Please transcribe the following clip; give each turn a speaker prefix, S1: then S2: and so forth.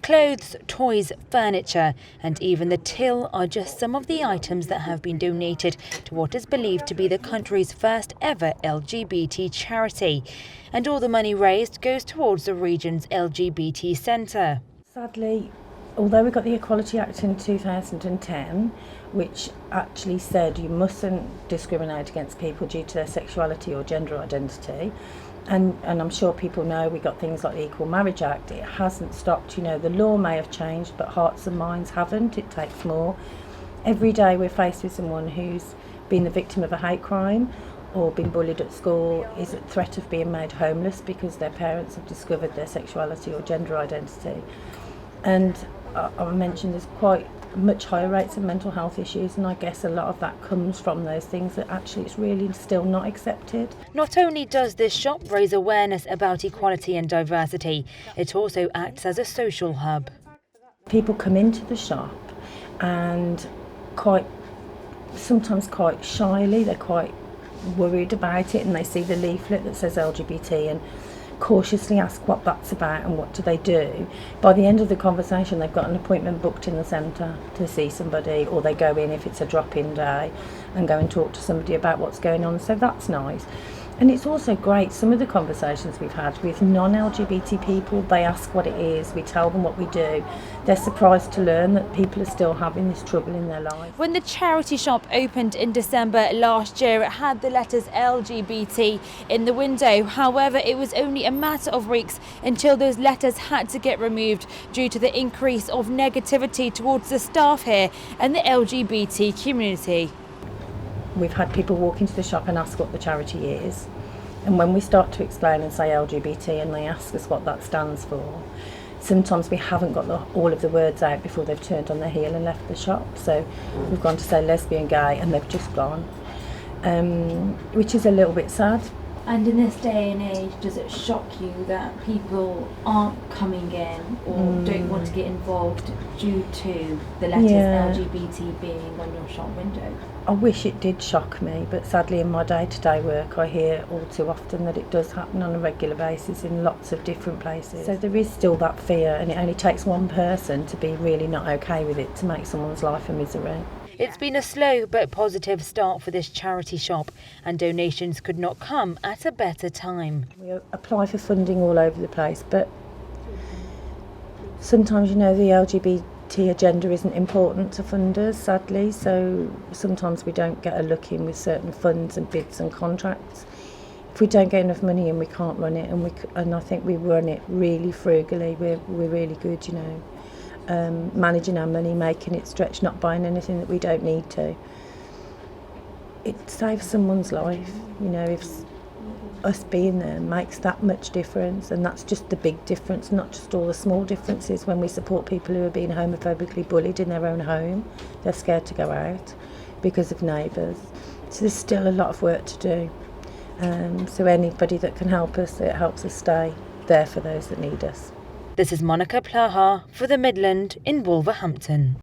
S1: Clothes, toys, furniture and even the till are just some of the items that have been donated to what is believed to be the country's first ever LGBT charity. And all the money raised goes towards the region's LGBT centre.
S2: Sadly, although we got the Equality Act in 2010, which actually said you mustn't discriminate against people due to their sexuality or gender identity, and I'm sure people know we got things like the Equal Marriage Act, it hasn't stopped. You know, the law may have changed, but hearts and minds haven't. It takes more. Every day we're faced with someone who's been the victim of a hate crime or been bullied at school, is at threat of being made homeless because their parents have discovered their sexuality or gender identity. And I mentioned there's quite much higher rates of mental health issues, and I guess a lot of that comes from those things that actually it's really still not accepted.
S1: Not only does this shop raise awareness about equality and diversity, it also acts as a social hub.
S2: People come into the shop and sometimes quite shyly, they're quite worried about it, and they see the leaflet that says LGBT and cautiously ask what that's about and what do they do. By the end of the conversation they've got an appointment booked in the centre to see somebody, or they go in if it's a drop-in day and go and talk to somebody about what's going on, so that's nice. And it's also great, some of the conversations we've had with non-LGBT people, they ask what it is, we tell them what we do. They're surprised to learn that people are still having this trouble in their life.
S1: When the charity shop opened in December last year, it had the letters LGBT in the window. However, it was only a matter of weeks until those letters had to get removed due to the increase of negativity towards the staff here and the LGBT community.
S2: We've had people walk into the shop and ask what the charity is, and when we start to explain and say LGBT and they ask us what that stands for, sometimes we haven't got all of the words out before they've turned on their heel and left the shop. So we've gone to say lesbian, gay, and they've just gone, which is a little bit sad.
S1: And in this day and age, does it shock you that people aren't coming in or don't want to get involved due to the letters LGBT being on your shop window?
S2: I wish it did shock me, but sadly in my day-to-day work I hear all too often that it does happen on a regular basis in lots of different places. So there is still that fear, and it only takes one person to be really not okay with it to make someone's life a misery.
S1: It's been a slow but positive start for this charity shop, and donations could not come at a better time.
S2: We apply for funding all over the place, but sometimes, you know, the LGBT agenda isn't important to funders, sadly, so sometimes we don't get a look in with certain funds and bids and contracts. If we don't get enough money in, we can't run it, and I think we run it really frugally. We're really good, you know. Managing our money, making it stretch, not buying anything that we don't need to. It saves someone's life, you know, if us being there makes that much difference, and that's just the big difference, not just all the small differences. When we support people who are being homophobically bullied in their own home, they're scared to go out because of neighbours. So there's still a lot of work to do. So anybody that can help us, it helps us stay there for those that need us.
S1: This is Monica Plaha for the Midland in Wolverhampton.